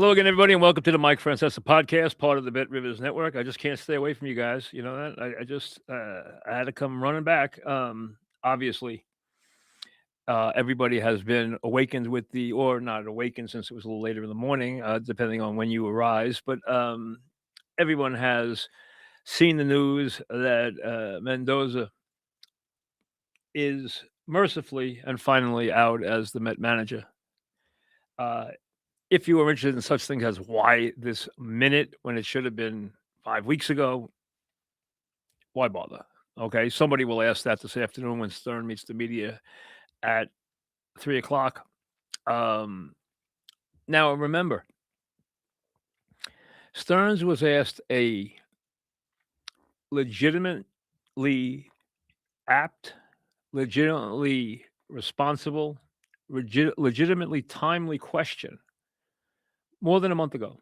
Hello again, everybody, and welcome to the Mike Francesa podcast, part of the Bet Rivers Network. I just can't stay away from you guys. You know that I had to come running back. Obviously, everybody has been awakened with or not awakened since it was a little later in the morning, depending on when you arise. But everyone has seen the news that Mendoza is mercifully and finally out as the Met manager. If you were interested in such things as why this minute when it should have been 5 weeks ago, why bother? Okay, somebody will ask that this afternoon when Stern meets the media at 3:00. Now remember, Stearns was asked a legitimately apt, legitimately responsible, legitimately timely question more than a month ago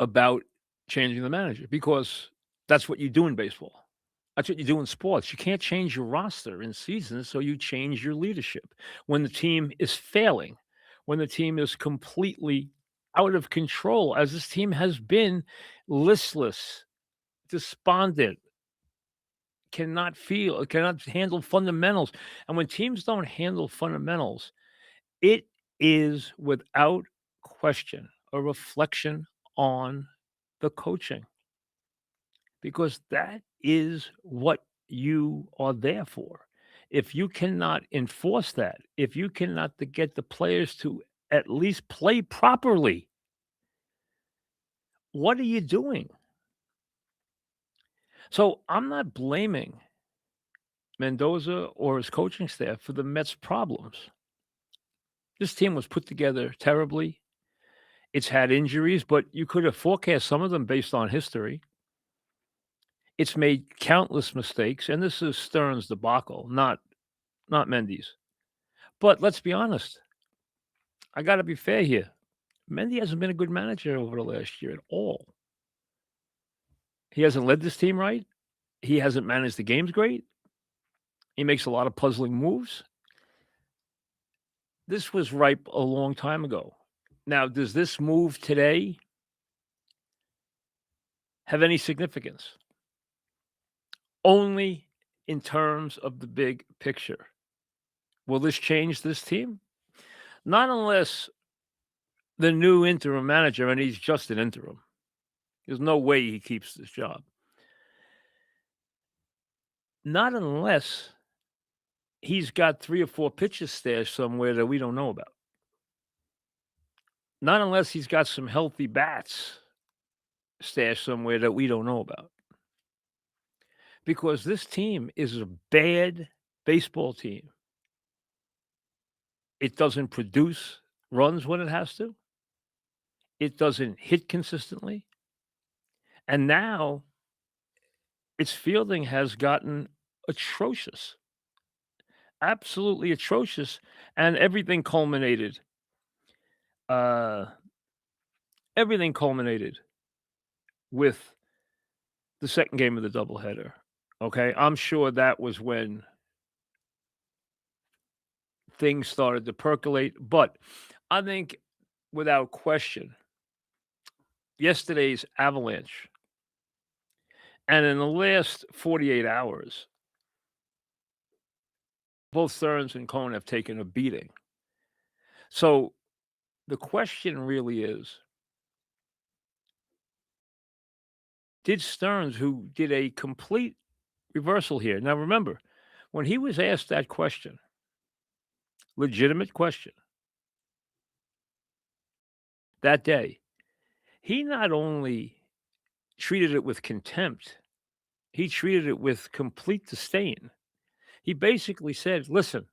about changing the manager because that's what you do in baseball. That's what you do in sports. You can't change your roster in seasons, so you change your leadership. When the team is failing, when the team is completely out of control, as this team has been listless, despondent, cannot handle fundamentals. And when teams don't handle fundamentals, it is without question a reflection on the coaching because that is what you are there for. If you cannot enforce that, if you cannot get the players to at least play properly, what are you doing? So I'm not blaming Mendoza or his coaching staff for the Mets' problems. This team was put together terribly. It's had injuries, but you could have forecast some of them based on history. It's made countless mistakes, and this is Stearns' debacle, not Mendy's. But let's be honest. I got to be fair here. Mendy hasn't been a good manager over the last year at all. He hasn't led this team right. He hasn't managed the games great. He makes a lot of puzzling moves. This was ripe a long time ago. Now, does this move today have any significance? Only in terms of the big picture. Will this change this team? Not unless the new interim manager, and he's just an interim. There's no way he keeps this job. Not unless he's got 3 or 4 pitches stashed somewhere that we don't know about. Not unless he's got some healthy bats stashed somewhere that we don't know about. Because this team is a bad baseball team. It doesn't produce runs when it has to. It doesn't hit consistently. And now its fielding has gotten atrocious. Absolutely atrocious. And everything culminated. With the second game of the doubleheader. Okay, I'm sure that was when things started to percolate. But I think, without question, yesterday's avalanche, and in the last 48 hours, both Stearns and Cohen have taken a beating. So the question really is, did Stearns, who did a complete reversal here. Now, remember, when he was asked that question, legitimate question, that day, he not only treated it with contempt, he treated it with complete disdain. He basically said, listen,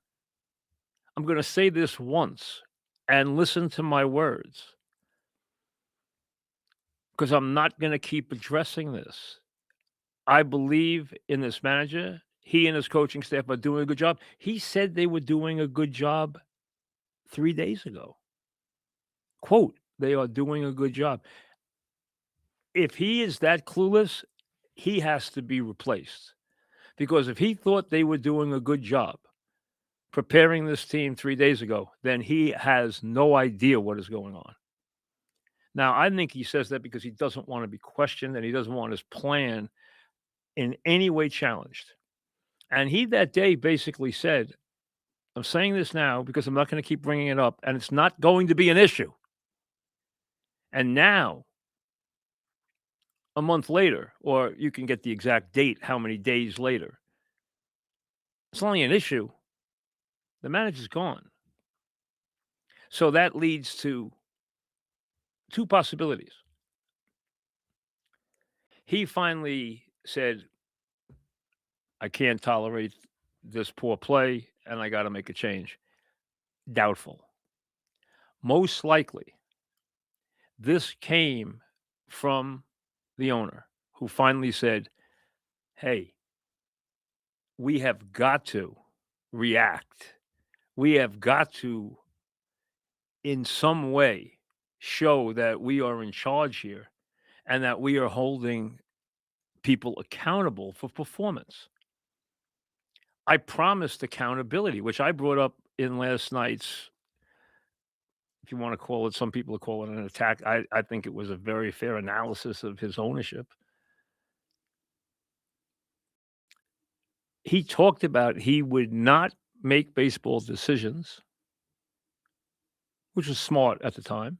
I'm going to say this once and listen to my words because I'm not going to keep addressing this. I believe in this manager. He and his coaching staff are doing a good job. He said they were doing a good job 3 days ago. Quote, they are doing a good job. If he is that clueless, he has to be replaced. Because if he thought they were doing a good job preparing this team 3 days ago, then he has no idea what is going on. Now, I think he says that because he doesn't want to be questioned and he doesn't want his plan in any way challenged. And he that day basically said, I'm saying this now because I'm not going to keep bringing it up and it's not going to be an issue. And now, a month later, or you can get the exact date, how many days later, it's only an issue. The manager's gone. So that leads to two possibilities. He finally said, I can't tolerate this poor play and I got to make a change. Doubtful. Most likely, this came from the owner who finally said, hey, we have got to react. We have got to, in some way, show that we are in charge here and that we are holding people accountable for performance. I promised accountability, which I brought up in last night's, if you want to call it, some people call it an attack. I think it was a very fair analysis of his ownership. He talked about he would not make baseball decisions, which was smart at the time,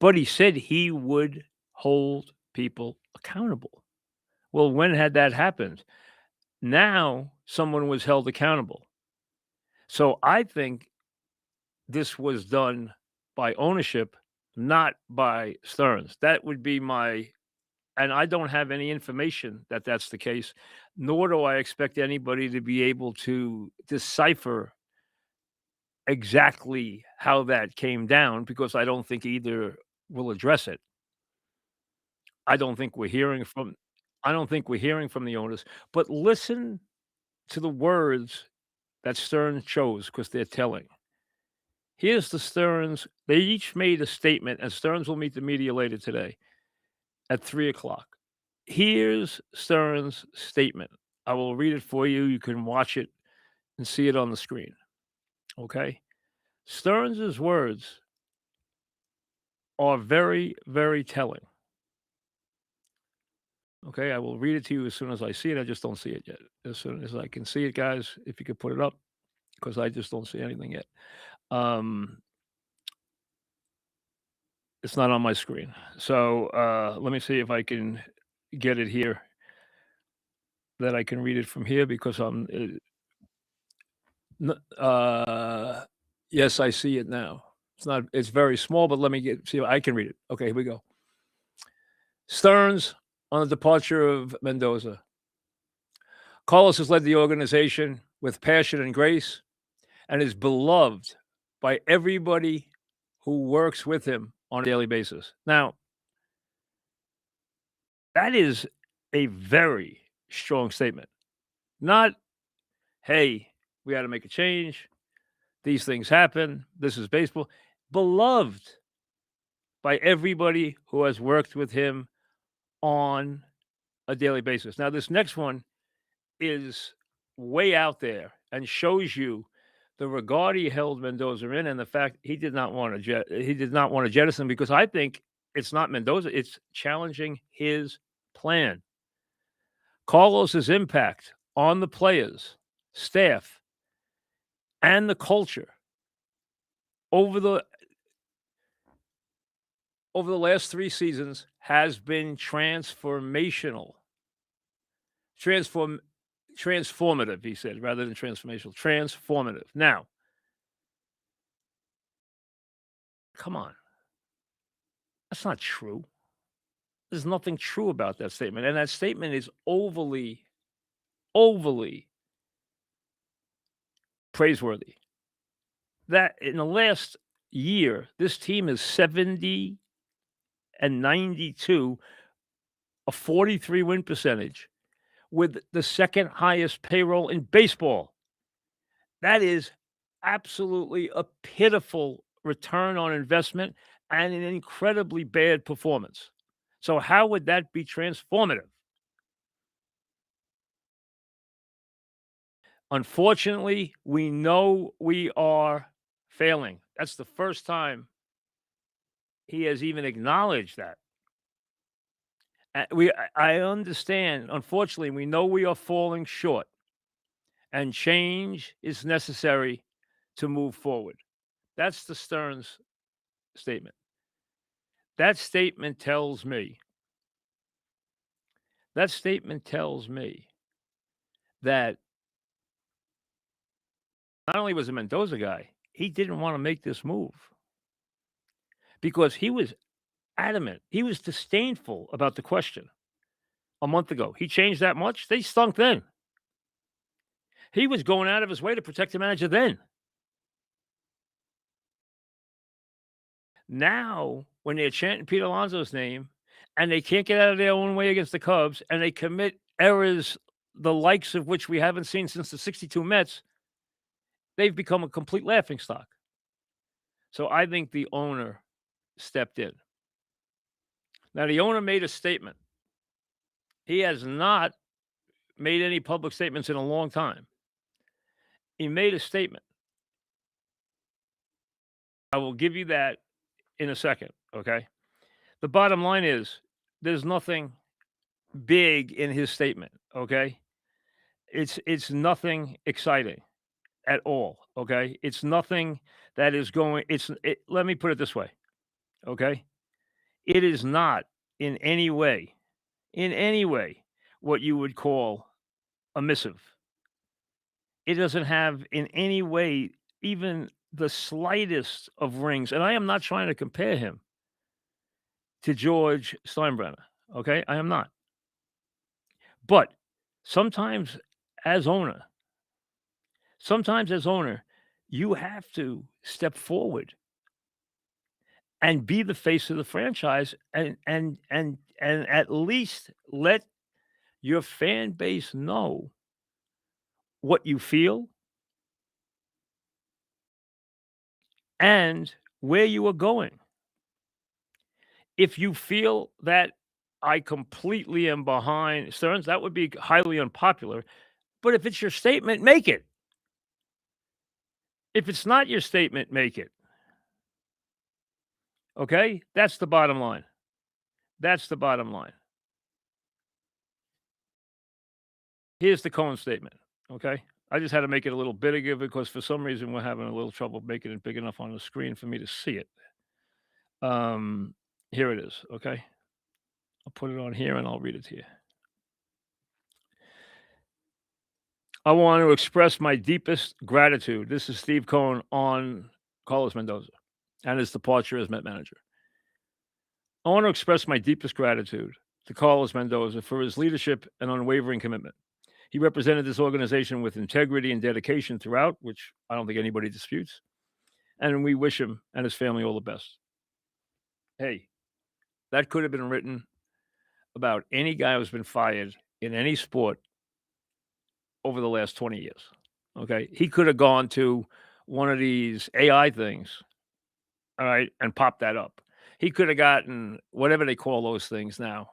but he said he would hold people accountable. Well, when had that happened? Now someone was held accountable. So I think this was done by ownership, not by Stearns. That would be my, and I don't have any information that that's the case, nor do I expect anybody to be able to decipher exactly how that came down because I don't think either will address it. I don't think we're hearing from I don't think we're hearing from the owners, but listen to the words that Stearns chose because they're telling. Here's the Stearns. They each made a statement, and Stearns will meet the media later today at 3 o'clock. Here's Stearns' statement. I will read it for you. You can watch it and see it on the screen. Okay? Stearns' words are very, very telling. Okay, I will read it to you as soon as I see it. I just don't see it yet. As soon as I can see it, guys, if you could put it up, because I just don't see anything yet. Um, it's not on my screen. So let me see if I can get it here that I can read it from here because yes, I see it now. It's very small, but let me see if I can read it. Okay, here we go. Stearns on the departure of Mendoza. Carlos has led the organization with passion and grace and is beloved by everybody who works with him on a daily basis. Now, that is a very strong statement. Not, hey, we got to make a change. These things happen. This is baseball. Beloved by everybody who has worked with him on a daily basis. Now, this next one is way out there and shows you the regard he held Mendoza in, and the fact he did not want to jettison because I think it's not Mendoza; it's challenging his plan. Carlos's impact on the players, staff, and the culture over the last 3 seasons has been transformational. Transformative, he said, rather than transformational. Transformative. Now, come on. That's not true. There's nothing true about that statement. And that statement is overly praiseworthy. That in the last year, this team is 70 and 92, a 43 win percentage with the second highest payroll in baseball. That is absolutely a pitiful return on investment and an incredibly bad performance. So how would that be transformative? Unfortunately, we know we are failing. That's the first time He has even acknowledged that. I understand. Unfortunately, we know we are falling short, and change is necessary to move forward. That's the Stearns statement. That statement tells me that statement tells me that not only was a Mendoza guy, he didn't want to make this move because he was adamant. He was disdainful about the question a month ago. He changed that much? They stunk then. He was going out of his way to protect the manager then. Now, when they're chanting Pete Alonso's name and they can't get out of their own way against the Cubs and they commit errors the likes of which we haven't seen since the 62 Mets, they've become a complete laughingstock. So I think the owner stepped in. Now, the owner made a statement. He has not made any public statements in a long time. He made a statement. I will give you that in a second, okay? The bottom line is there's nothing big in his statement, okay? It's nothing exciting at all, okay? It's nothing that is going let me put it this way, okay? It is not in any way what you would call a missive. It doesn't have in any way even the slightest of rings, and I am not trying to compare him to George Steinbrenner, okay? I am not. But sometimes as owner sometimes as owner, you have to step forward and be the face of the franchise and at least let your fan base know what you feel and where you are going. If you feel that I completely am behind Stearns, that would be highly unpopular. But if it's your statement, make it. If it's not your statement, make it. Okay? That's the bottom line. That's the bottom line. Here's the Cohen statement. Okay? I just had to make it a little bigger because for some reason we're having a little trouble making it big enough on the screen for me to see it. Here it is. Okay? I'll put it on here and I'll read it to you. I want to express my deepest gratitude. This is Steve Cohen on Carlos Mendoza and his departure as Met manager. I want to express my deepest gratitude to Carlos Mendoza for his leadership and unwavering commitment. He represented this organization with integrity and dedication throughout, which I don't think anybody disputes. And we wish him and his family all the best. Hey, that could have been written about any guy who's been fired in any sport over the last 20 years. Okay. He could have gone to one of these AI things, all right, and popped that up. He could have gotten whatever they call those things now,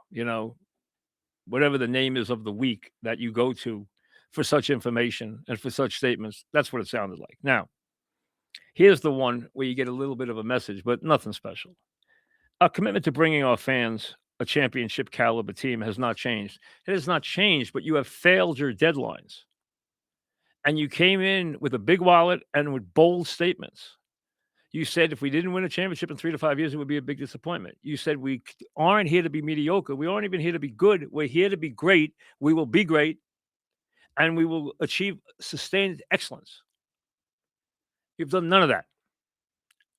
whatever the name is of the week that you go to for such information and for such statements. That's what it sounded like. Now, here's the one where you get a little bit of a message, but nothing special. Our commitment to bringing our fans a championship caliber team has not changed. It has not changed, but you have failed your deadlines. And you came in with a big wallet and with bold statements. You said if we didn't win a championship in 3 to 5 years, it would be a big disappointment. You said we aren't here to be mediocre. We aren't even here to be good. We're here to be great. We will be great, and we will achieve sustained excellence. You've done none of that.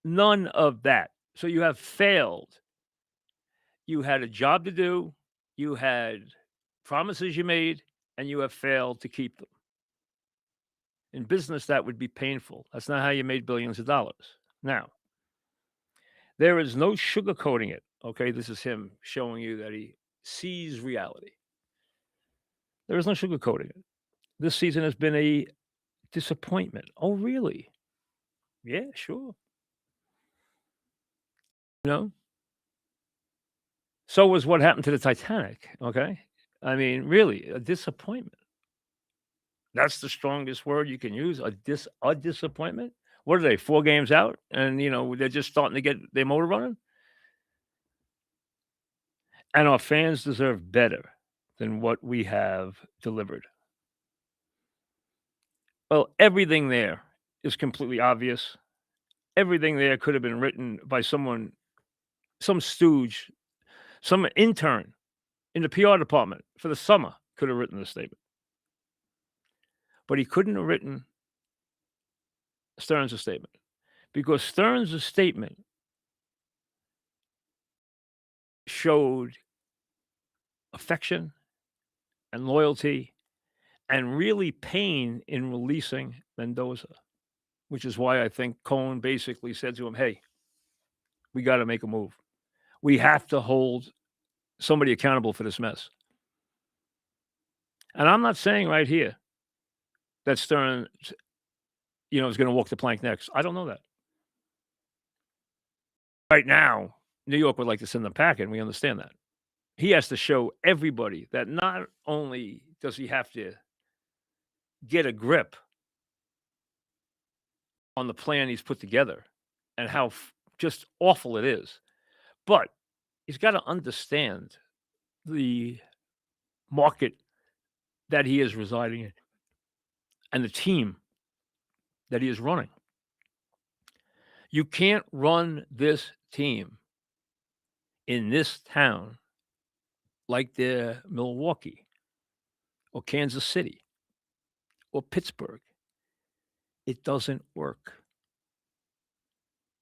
None of that. So you have failed. You had a job to do. You had promises you made, and you have failed to keep them. In business, that would be painful. That's not how you made billions of dollars. Now, there is no sugarcoating it. Okay, this is him showing you that he sees reality. There is no sugarcoating it. This season has been a disappointment. Oh, really? Yeah, sure. So was what happened to the Titanic. Okay, I mean, really, a disappointment. That's the strongest word you can use. A disappointment. What are they? 4 games out, and they're just starting to get their motor running. And our fans deserve better than what we have delivered. Well, everything there is completely obvious. Everything there could have been written by someone, some stooge, some intern in the PR department for the summer could have written the statement. But he couldn't have written Stearns' statement because Stearns' statement showed affection and loyalty and really pain in releasing Mendoza, which is why I think Cohen basically said to him, "Hey, we got to make a move. We have to hold somebody accountable for this mess." And I'm not saying right here that Stearns, is going to walk the plank next. I don't know that. Right now, New York would like to send them packing. We understand that. He has to show everybody that not only does he have to get a grip on the plan he's put together and how just awful it is, but he's got to understand the market that he is residing in and the team that he is running. You can't run this team in this town like they're Milwaukee or Kansas City or Pittsburgh. It doesn't work.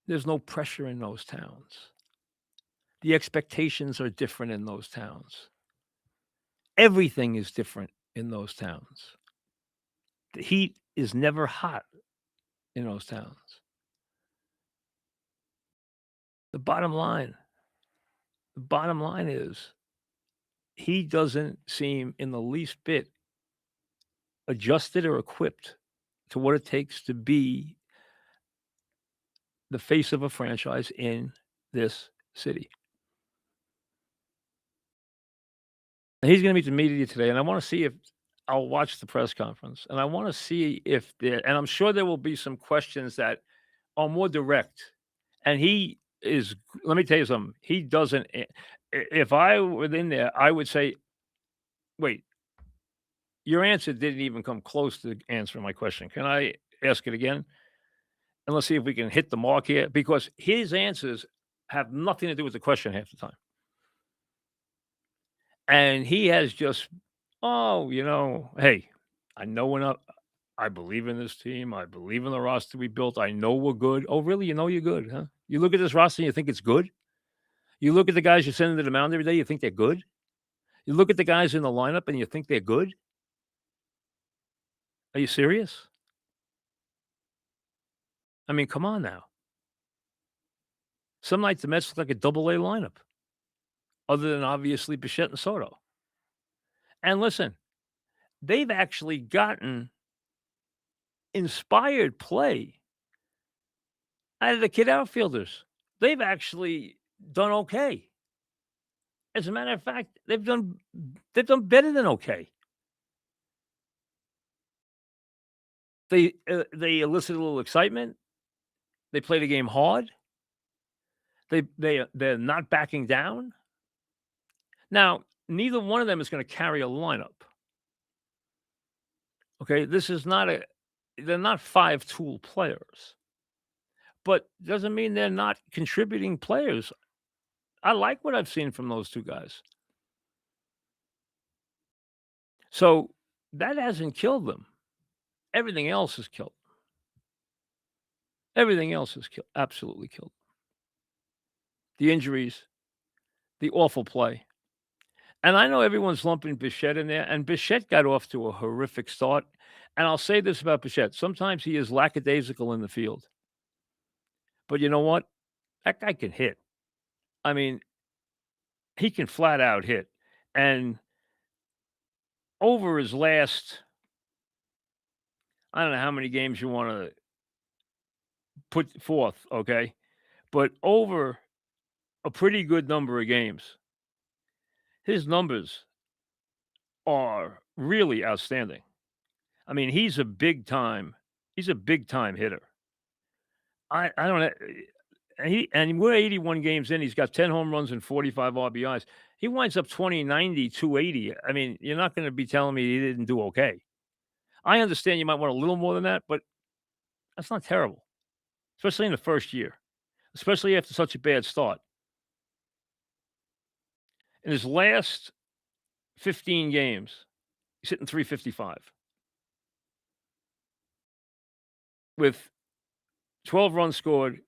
There's no pressure in those towns. The expectations are different in those towns. Everything is different in those towns. The heat is never hot in those towns. The bottom line the bottom line is he doesn't seem in the least bit adjusted or equipped to what it takes to be the face of a franchise in this city. And he's gonna meet the media today, and I wanna see if I'll watch the press conference, and I wanna see if there and I'm sure there will be some questions that are more direct, and he is let me tell you something, he doesn't if I were in there, I would say, "Wait, your answer didn't even come close to answering my question. Can I ask it again? And let's see if we can hit the mark here," because his answers have nothing to do with the question half the time. And he has just, "Oh, hey, I know we're not I believe in this team. I believe in the roster we built. I know we're good." "Oh, really? You know you're good, huh? You look at this roster and you think it's good? You look at the guys you're sending to the mound every day, you think they're good? You look at the guys in the lineup and you think they're good? Are you serious? I mean, come on now." Some nights the Mets look like a double A lineup, other than obviously Bichette and Soto. And listen, they've actually gotten inspired play out of the kid outfielders. They've actually done okay. As a matter of fact, they've done better than okay. They elicit a little excitement. They play the game hard. They're not backing down. Now, neither one of them is going to carry a lineup. Okay, this is not a they're not five tool players, but doesn't mean they're not contributing players. I like what I've seen from those two guys. So that hasn't killed them. Everything else has killed. Everything else has killed. Absolutely killed. The injuries, the awful play. And I know everyone's lumping Bichette in there, and Bichette got off to a horrific start. And I'll say this about Bichette: sometimes he is lackadaisical in the field, but you know what? That guy can hit. I mean, he can flat out hit. And over his last, I don't know how many games you want to put forth, okay, but over a pretty good number of games, his numbers are really outstanding. I mean, he's a big time hitter. I don't know. we're 81 games in, he's got 10 home runs and 45 RBIs. He winds up 20, 90, 280. I mean, you're not gonna be telling me he didn't do okay. I understand you might want a little more than that, but that's not terrible, especially in the first year, especially after such a bad start. In his last 15 games, he's hitting 355 with 12 runs scored,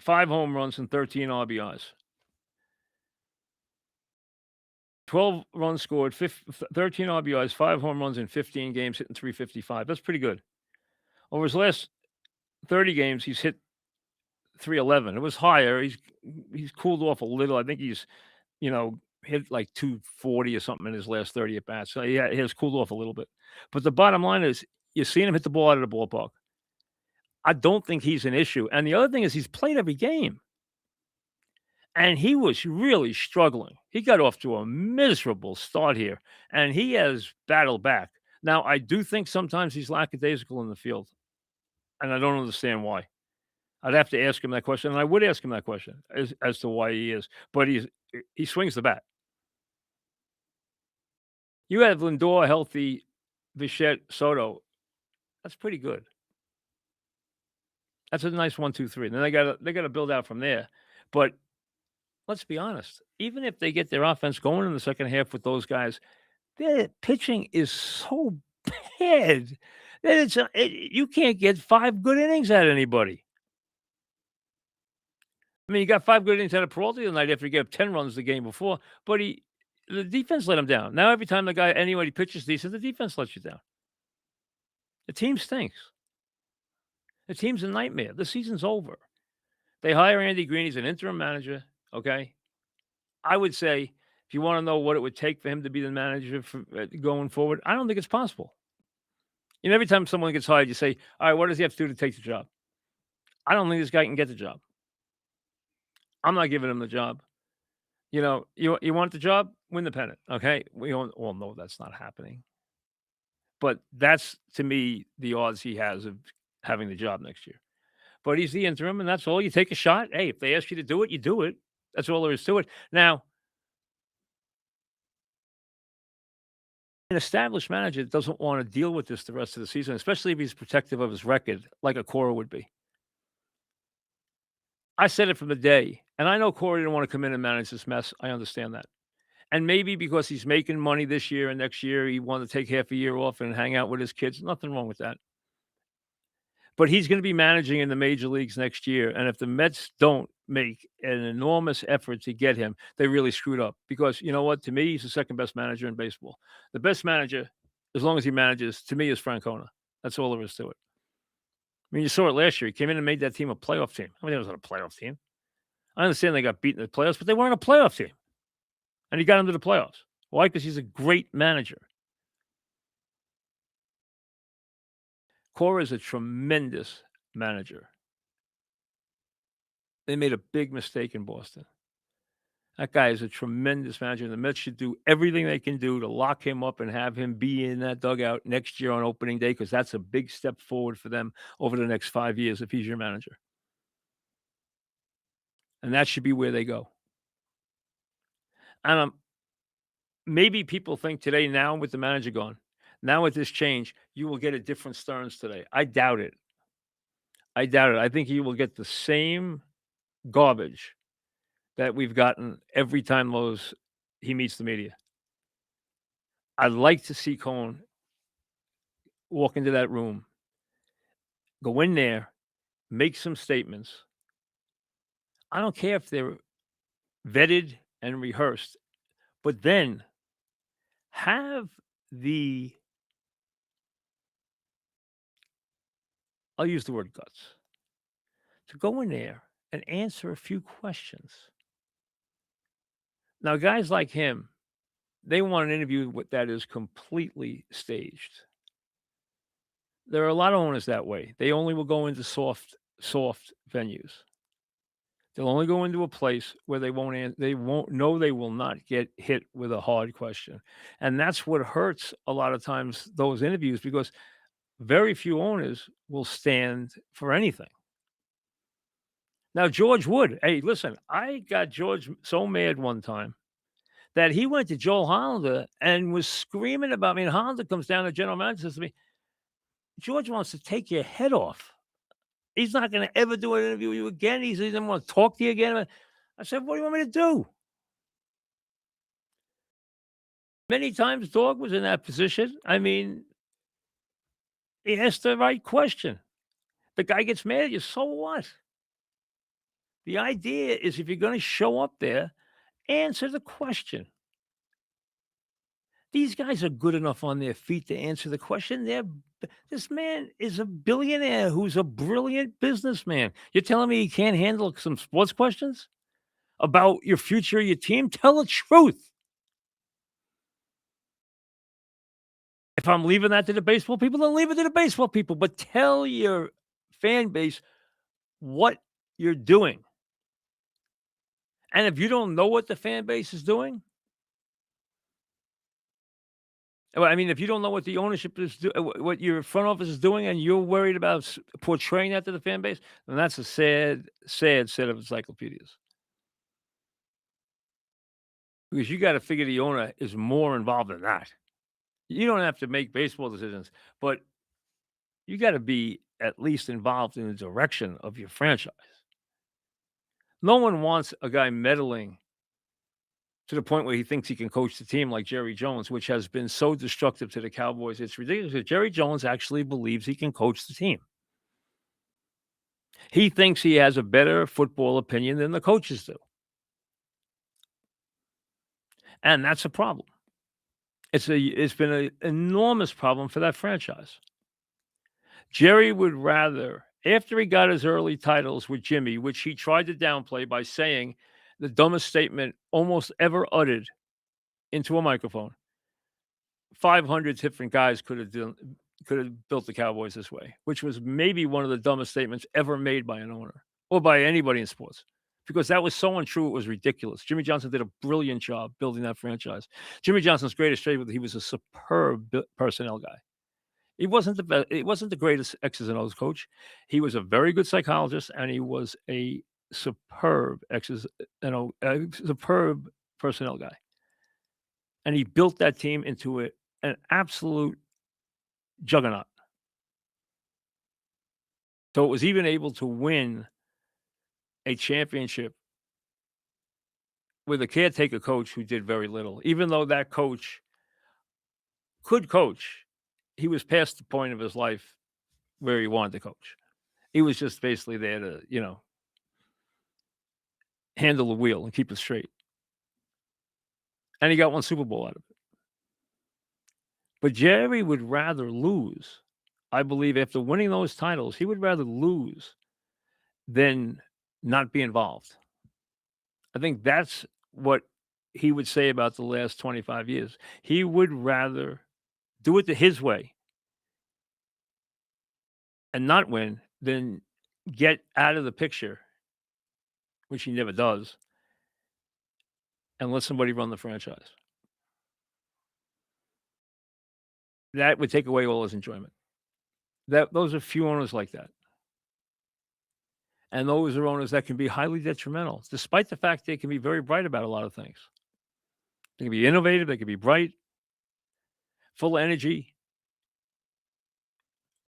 5 home runs, and 13 RBIs. 12 runs scored, 13 RBIs, 5 home runs in 15 games, hitting 355. That's pretty good. Over his last 30 games, he's hit 311. It was higher. He's cooled off a little. I think he's, hit like 240 or something in his last 30 at bats. So yeah, he has cooled off a little bit. But the bottom line is you're seeing him hit the ball out of the ballpark. I don't think he's an issue. And the other thing is he's played every game. And he was really struggling. He got off to a miserable start here, and he has battled back. Now, I do think sometimes he's lackadaisical in the field, and I don't understand why. I'd have to ask him that question, and I would ask him that question as to why he is. But he swings the bat. You have Lindor healthy, Bichette, Soto. That's pretty good. That's a nice 1, 2, 3. Then they gotta build out from there. But let's be honest, even if they get their offense going in the second half with those guys, their pitching is so bad that you can't get 5 good innings out of anybody. I mean, you got 5 good innings out of Peralta the night after he gave up 10 runs the game before, but the defense let him down. Now every time anybody pitches decent, the defense lets you down. The team stinks. The team's a nightmare. The season's over. They hire Andy Green. He's an interim manager, okay? I would say if you wanna know what it would take for him to be the manager going forward, I don't think it's possible. Every time someone gets hired, you say, "All right, what does he have to do to take the job?" I don't think this guy can get the job. I'm not giving him the job. You want the job? Win the pennant, okay? We all know that's not happening. But that's, to me, the odds he has of having the job next year. But he's the interim, and that's all. You take a shot. Hey, if they ask you to do it, you do it. That's all there is to it. Now, an established manager doesn't wanna deal with this the rest of the season, especially if he's protective of his record like a Cora would be. I said it from the day, and I know Corey didn't wanna come in and manage this mess. I understand that. And maybe because he's making money this year and next year, he wanted to take half a year off and hang out with his kids. Nothing wrong with that. But he's gonna be managing in the major leagues next year, and if the Mets don't make an enormous effort to get him, they really screwed up. Because you know what? To me, he's the second best manager in baseball. The best manager, as long as he manages, to me, is Francona. That's all there is to it. I mean, you saw it last year. He came in and made that team a playoff team. I mean, it wasn't a playoff team. I understand they got beaten in the playoffs, but they weren't a playoff team. And he got them to the playoffs. Why? Because he's a great manager. Cora is a tremendous manager. They made a big mistake in Boston. That guy is a tremendous manager, and the Mets should do everything they can do to lock him up and have him be in that dugout next year on opening day, because that's a big step forward for them over the next 5 years if he's your manager. And that should be where they go. And maybe people think today, now with the manager gone, now with this change, you will get a different Stearns today. I doubt it. I doubt it. I think he will get the same garbage that we've gotten every time he meets the media. I'd like to see Cohen walk into that room, go in there, make some statements. I don't care if they're vetted and rehearsed, but then have I'll use the word guts, to go in there and answer a few questions. Now, guys like him, they want an interview that is completely staged. There are a lot of owners that way. They only will go into soft venues. They'll only go into a place where they will not get hit with a hard question. And that's what hurts a lot of times those interviews, because very few owners will stand for anything. Now George Wood, hey, listen, I got George so mad one time that he went to Joel Hollander and was screaming about me, and Hollander comes down, the general manager says to me, "George wants to take your head off. He's not gonna ever do an interview with you again. He doesn't wanna talk to you again." I said, "What do you want me to do?" Many times Dog was in that position. I mean, he asked the right question. The guy gets mad at you, so what? The idea is if you're gonna show up there, answer the question. These guys are good enough on their feet to answer the question. This man is a billionaire who's a brilliant businessman. You're telling me he can't handle some sports questions about your future, your team? Tell the truth. If I'm leaving that to the baseball people, then leave it to the baseball people. But tell your fan base what you're doing. And if you don't know what the fan base is doing, well, I mean, if you don't know what the ownership is what your front office is doing, and you're worried about portraying that to the fan base, then that's a sad, sad set of encyclopedias. Because you got to figure the owner is more involved than that. You don't have to make baseball decisions, but you got to be at least involved in the direction of your franchise. No one wants a guy meddling to the point where he thinks he can coach the team like Jerry Jones, which has been so destructive to the Cowboys. It's ridiculous. Jerry Jones actually believes he can coach the team. He thinks he has a better football opinion than the coaches do. And that's a problem. It's been an enormous problem for that franchise. Jerry would rather, after he got his early titles with Jimmy, which he tried to downplay by saying the dumbest statement almost ever uttered into a microphone. 500 different guys could have built the Cowboys this way, which was maybe one of the dumbest statements ever made by an owner or by anybody in sports, because that was so untrue. It was ridiculous. Jimmy Johnson did a brilliant job building that franchise. Jimmy Johnson's greatest trait was he was a superb personnel guy. He wasn't the best. He wasn't the greatest X's and O's coach. He was a very good psychologist, and he was a superb X's and O, superb personnel guy. And he built that team into an absolute juggernaut. So it was even able to win a championship with a caretaker coach who did very little. Even though that coach could coach, he was past the point of his life where he wanted to coach. He was just basically there to, handle the wheel and keep it straight. And he got one Super Bowl out of it. But Jerry would rather lose. I believe after winning those titles, he would rather lose than not be involved. I think that's what he would say about the last 25 years. He would rather do it his way and not win than get out of the picture, which he never does, and let somebody run the franchise. That would take away all his enjoyment. Those are few owners like that. And those are owners that can be highly detrimental, despite the fact they can be very bright about a lot of things. They can be innovative, they can be bright, full of energy,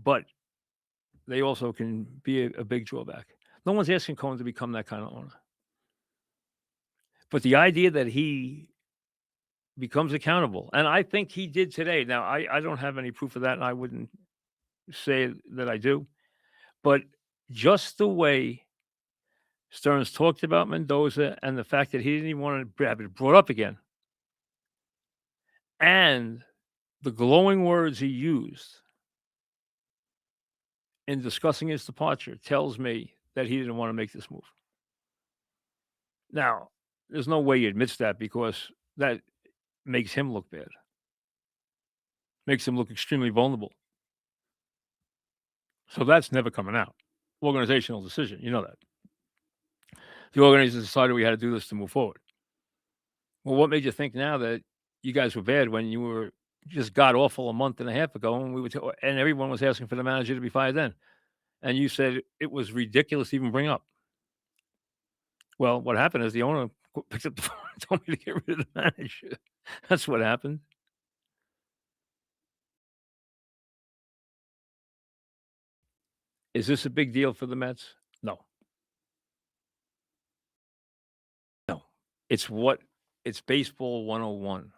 but they also can be a big drawback. No one's asking Cohen to become that kind of owner. But the idea that he becomes accountable, and I think he did today. Now, I don't have any proof of that, and I wouldn't say that I do. But just the way Stearns talked about Mendoza and the fact that he didn't even want to have it brought up again, and the glowing words he used in discussing his departure tells me that he didn't want to make this move. Now, there's no way he admits that, because that makes him look bad, makes him look extremely vulnerable. So that's never coming out. Organizational decision, you know that. The organization decided we had to do this to move forward. Well, what made you think now that you guys were bad when you were just god awful a month and a half ago, and and everyone was asking for the manager to be fired then, and you said it was ridiculous to even bring up? Well, what happened is the owner picked up the phone and told me to get rid of the manager. That's what happened. Is this a big deal for the Mets? No, no. It's what it's baseball 101.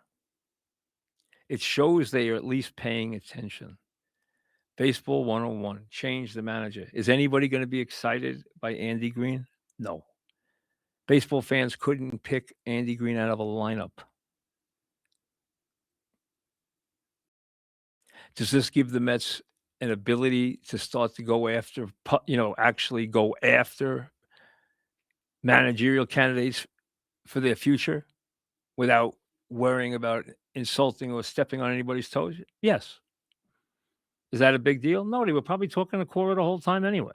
It shows they are at least paying attention. Baseball 101, change the manager. Is anybody gonna be excited by Andy Green? No. Baseball fans couldn't pick Andy Green out of a lineup. Does this give the Mets an ability to start to go after actually go after managerial candidates for their future without worrying about insulting or stepping on anybody's toes? Yes. Is that a big deal? No, they were probably talking to Cora the whole time anyway.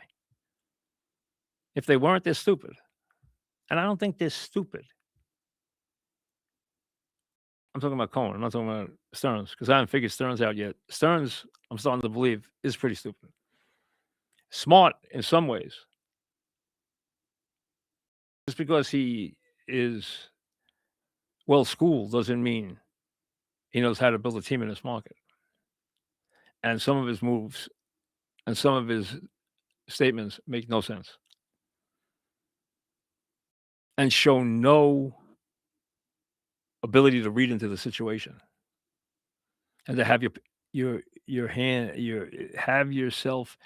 If they weren't, they're stupid. And I don't think they're stupid. I'm talking about Cohen. I'm not talking about Stearns because I haven't figured Stearns out yet. Stearns, I'm starting to believe, is pretty stupid. Smart in some ways. Just because he is well schooled doesn't mean he knows how to build a team in this market. And some of his moves and some of his statements make no sense and show no ability to read into the situation and to have your have yourself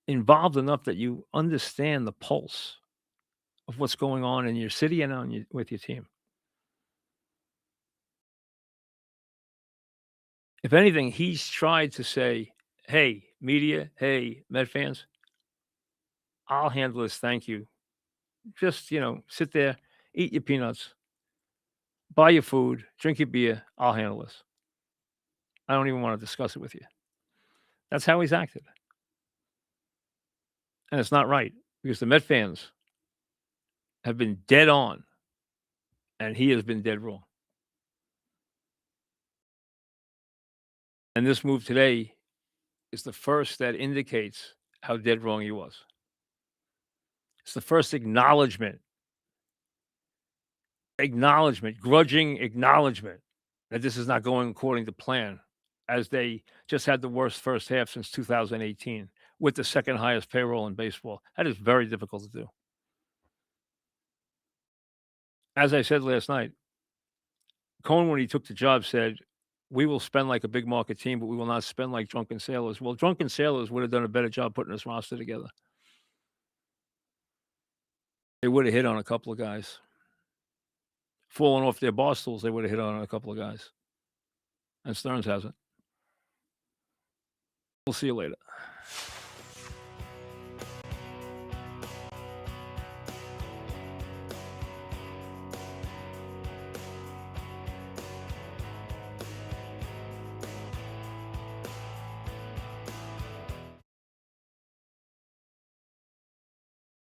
involved enough that you understand the pulse of what's going on in your city and with your team. If anything, he's tried to say, "Hey, media, hey, Met fans, I'll handle this. Thank you. Just, sit there, eat your peanuts, buy your food, drink your beer. I'll handle this. I don't even want to discuss it with you." That's how he's acted. And it's not right because the Met fans have been dead on and he has been dead wrong. And this move today is the first that indicates how dead wrong he was. It's the first grudging acknowledgement that this is not going according to plan, as they just had the worst first half since 2018 with the second highest payroll in baseball. That is very difficult to do. As I said last night, Cohen, when he took the job, said, "We will spend like a big market team, but we will not spend like drunken sailors." Well, drunken sailors would have done a better job putting this roster together. They would have hit on a couple of guys. Falling off their bar stools, they would have hit on a couple of guys. And Stearns hasn't. We'll see you later.